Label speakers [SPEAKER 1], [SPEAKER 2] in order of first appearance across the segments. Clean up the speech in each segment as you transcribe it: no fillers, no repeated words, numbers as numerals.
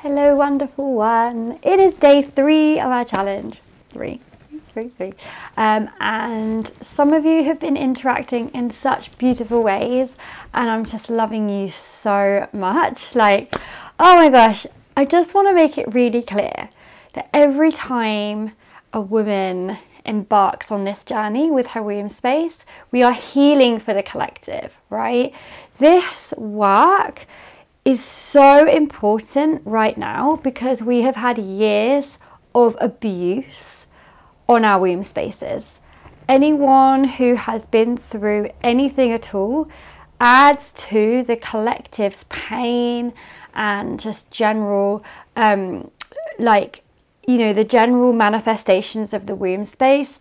[SPEAKER 1] Hello, wonderful one. It is day 3 of our challenge. Three. And some of you have been interacting in such beautiful ways, and I'm just loving you so much. Like, oh my gosh, I just want to make it really clear that every time a woman embarks on this journey with her womb space, we are healing for the collective, right? This work is so important right now because we have had years of abuse on our womb spaces. Anyone who has been through anything at all adds to the collective's pain and just general the general manifestations of the womb space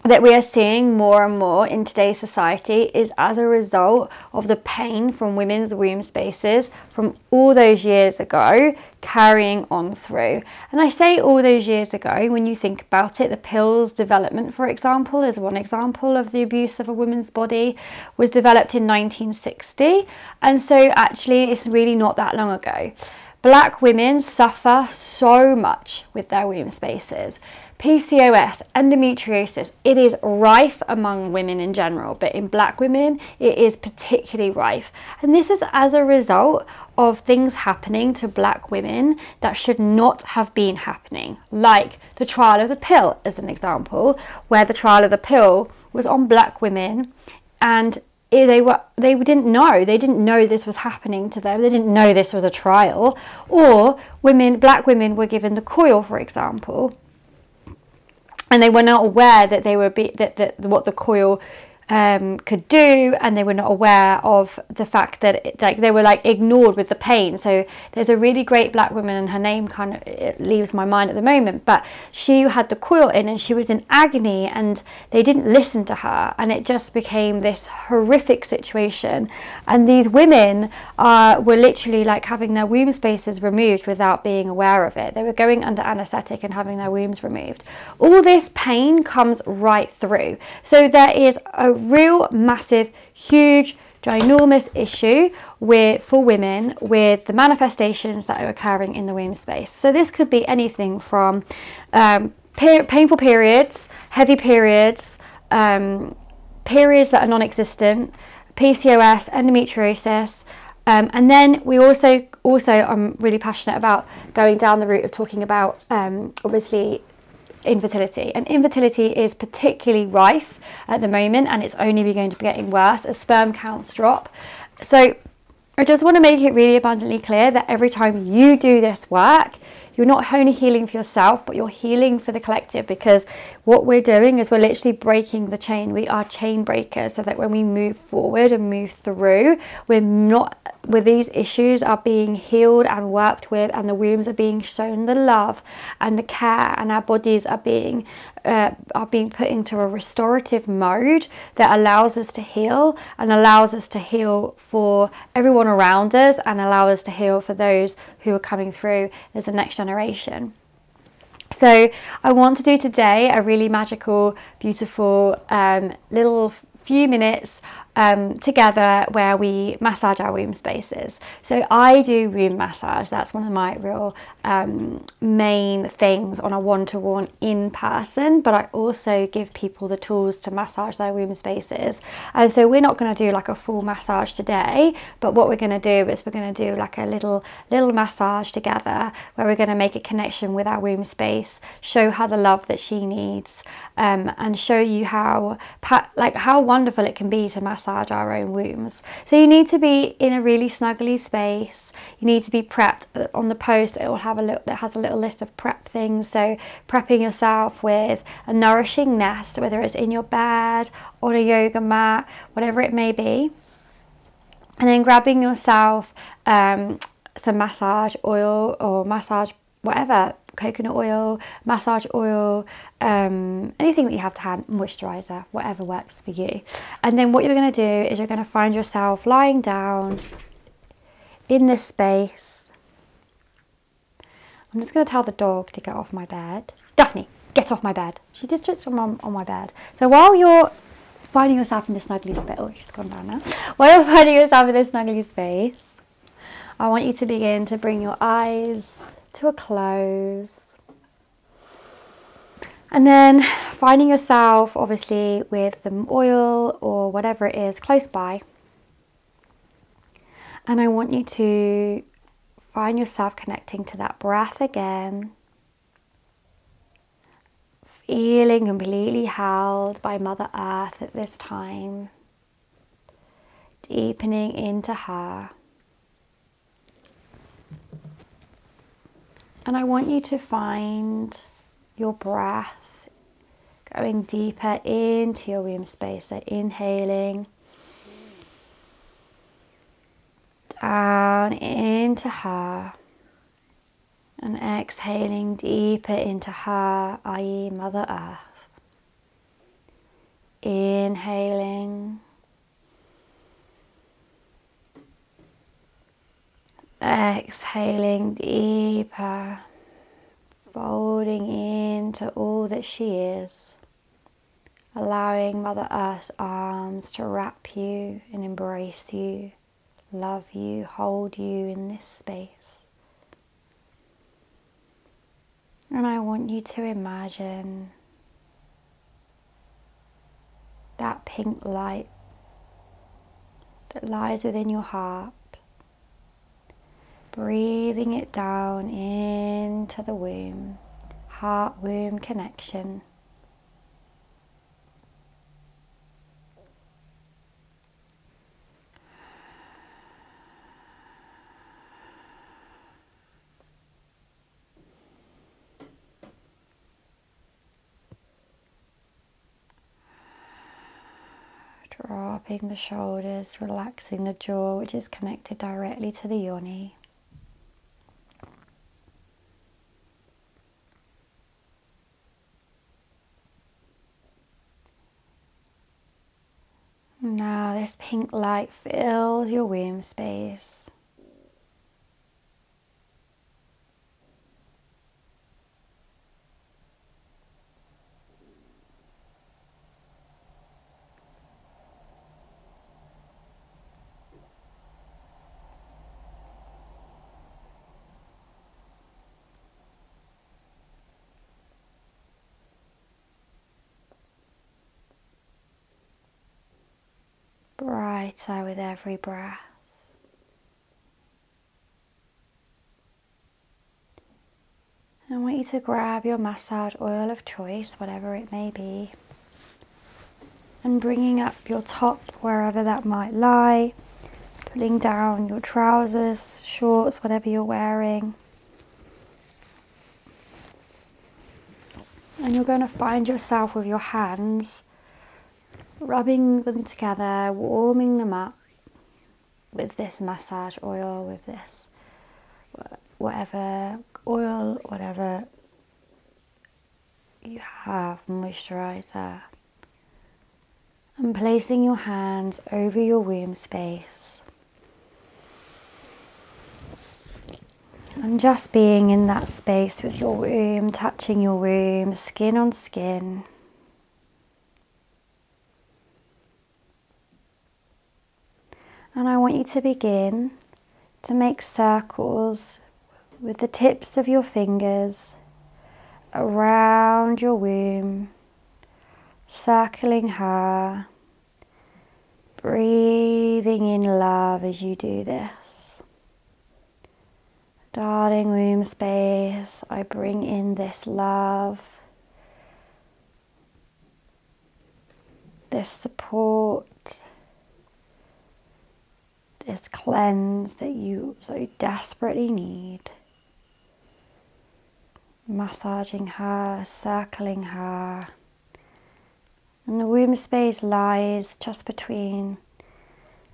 [SPEAKER 1] that we are seeing more and more in today's society is as a result of the pain from women's womb spaces from all those years ago carrying on through. And I say all those years ago, when you think about it, the pill's development, for example, is one example of the abuse of a woman's body, was developed in 1960. And so actually it's really not that long ago. Black women suffer so much with their womb spaces. PCOS, endometriosis, it is rife among women in general, but in black women, it is particularly rife. And this is as a result of things happening to black women that should not have been happening, like the trial of the pill as an example, where the trial of the pill was on black women and they didn't know this was happening to them. They didn't know this was a trial. Or black women were given the coil, for example, and they were not aware that what the coil could do, and they were not aware of the fact that they were ignored with the pain. So there's a really great black woman, and her name it leaves my mind at the moment, but she had the coil in and she was in agony and they didn't listen to her, and it just became this horrific situation. And these women were literally having their womb spaces removed without being aware of it. They were going under anesthetic and having their wombs removed. All this pain comes right through. So there is a real massive, huge, ginormous issue for women with the manifestations that are occurring in the womb space. So this could be anything from painful periods, heavy periods, periods that are non-existent, PCOS, endometriosis, and then we also I'm really passionate about going down the route of talking about obviously infertility. And infertility is particularly rife at the moment, and it's only going to be getting worse as sperm counts drop. So I just want to make it really abundantly clear that every time you do this work, you're not only healing for yourself, but you're healing for the collective, because what we're doing is we're literally breaking the chain. We are chain breakers, so that when we move forward and move through, these issues are being healed and worked with, and the wombs are being shown the love and the care, and our bodies are being put into a restorative mode that allows us to heal, and allows us to heal for everyone around us, and allow us to heal for those who are coming through as the next generation. So I want to do today a really magical, beautiful little few minutes together where we massage our womb spaces. So I do womb massage. That's one of my real main things on a one-to-one in person, but I also give people the tools to massage their womb spaces. And so we're not going to do a full massage today, but what we're going to do is we're going to do a little massage together where we're going to make a connection with our womb space, show her the love that she needs, and show you how wonderful it can be to massage our own wombs. So you need to be in a really snuggly space. You need to be prepped. On the post it will have that has a little list of prep things. So prepping yourself with a nourishing nest, whether it's in your bed, on a yoga mat, whatever it may be, and then grabbing yourself some massage oil or massage whatever, coconut oil, massage oil, anything that you have to hand, moisturizer, whatever works for you. And then what you're going to do is you're going to find yourself lying down in this space. I'm just going to tell the dog to get off my bed. Daphne, get off my bed. She just sits on my bed. So while you're finding yourself in this snuggly space, oh, she's gone down now. While you're finding yourself in this snuggly space, I want you to begin to bring your eyes to a close. And then finding yourself, obviously, with the oil or whatever it is close by. And I want you to find yourself connecting to that breath again. Feeling completely held by Mother Earth at this time. Deepening into her. And I want you to find your breath going deeper into your womb space. So inhaling down into her. And exhaling deeper into her, i.e. Mother Earth. Inhaling. Exhaling deeper. Folding into all that she is. Allowing Mother Earth's arms to wrap you and embrace you, love you, hold you in this space. And I want you to imagine that pink light that lies within your heart, breathing it down into the womb, heart-womb connection. Dropping the shoulders, relaxing the jaw, which is connected directly to the yoni. Now this pink light fills your womb space. Brighter with every breath. I want you to grab your massage oil of choice, whatever it may be, and bringing up your top wherever that might lie, pulling down your trousers, shorts, whatever you're wearing. And you're going to find yourself with your hands rubbing them together, warming them up with this massage oil, with this whatever oil, whatever you have, moisturizer, and placing your hands over your womb space and just being in that space with your womb, touching your womb, skin on skin. And I want you to begin to make circles with the tips of your fingers around your womb, circling her, breathing in love as you do this. Darling womb space, I bring in this love, this support, this cleanse that you so desperately need. Massaging her, circling her. And the womb space lies just between,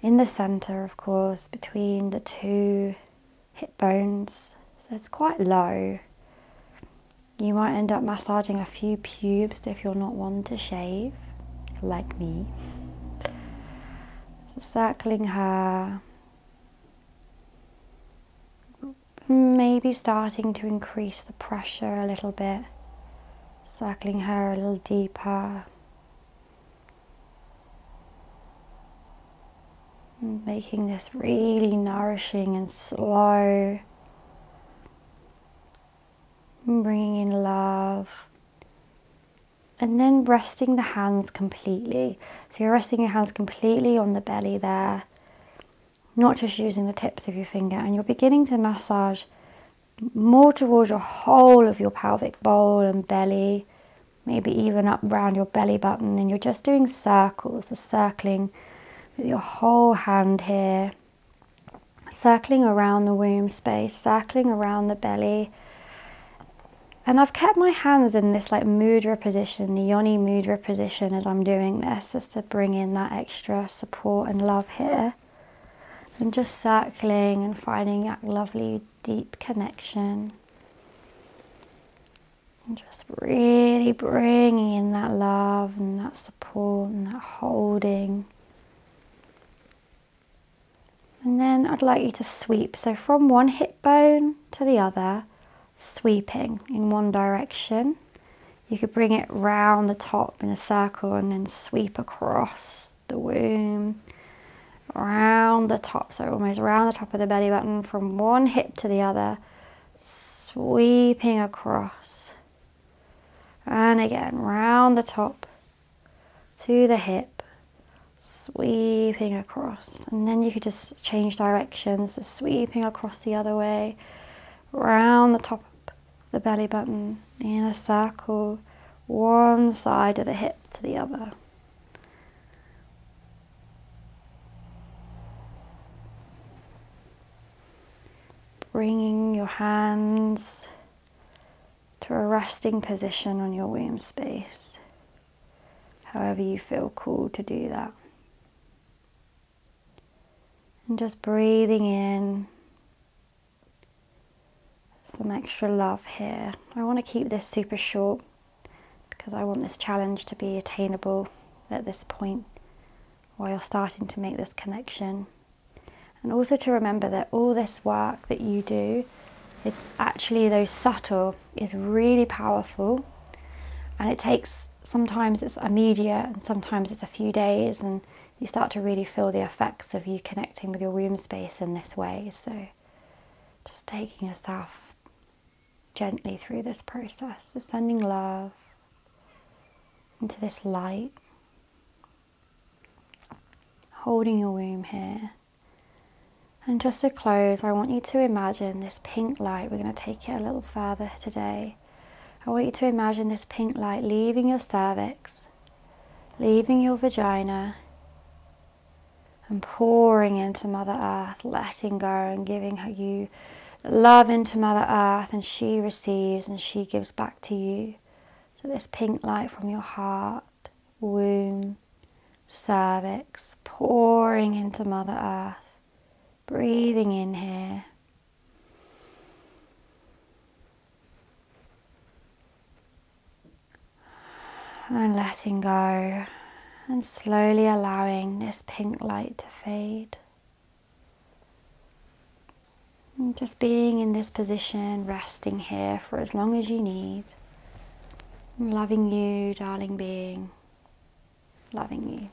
[SPEAKER 1] in the center of course, between the two hip bones. So it's quite low. You might end up massaging a few pubes if you're not one to shave, like me. So circling her, maybe starting to increase the pressure a little bit, circling her a little deeper. And making this really nourishing and slow. And bringing in love. And then resting the hands completely. So you're resting your hands completely on the belly there. Not just using the tips of your finger. And you're beginning to massage more towards your whole of your pelvic bowl and belly. Maybe even up around your belly button. And you're just doing circles. Just circling with your whole hand here. Circling around the womb space. Circling around the belly. And I've kept my hands in this like mudra position, the yoni mudra position as I'm doing this, just to bring in that extra support and love here. And just circling and finding that lovely deep connection. And just really bringing in that love and that support and that holding. And then I'd like you to sweep. So from one hip bone to the other, sweeping in one direction. You could bring it round the top in a circle and then sweep across the womb, round the top, so almost round the top of the belly button from one hip to the other, sweeping across. And again, round the top to the hip, sweeping across. And then you could just change directions, so sweeping across the other way, round the top of the belly button in a circle, one side of the hip to the other. Bringing your hands to a resting position on your womb space, however you feel called to do that. And just breathing in some extra love here. I want to keep this super short because I want this challenge to be attainable at this point while you're starting to make this connection. And also to remember that all this work that you do is actually, though subtle, is really powerful. And it takes, sometimes it's immediate and sometimes it's a few days, and you start to really feel the effects of you connecting with your womb space in this way. So just taking yourself gently through this process, just sending love into this light, holding your womb here. And just to close, I want you to imagine this pink light. We're going to take it a little further today. I want you to imagine this pink light leaving your cervix, leaving your vagina, and pouring into Mother Earth, letting go and giving you love into Mother Earth, and she receives and she gives back to you. So this pink light from your heart, womb, cervix, pouring into Mother Earth, breathing in here. And letting go, and slowly allowing this pink light to fade. And just being in this position, resting here for as long as you need. Loving you, darling being. Loving you.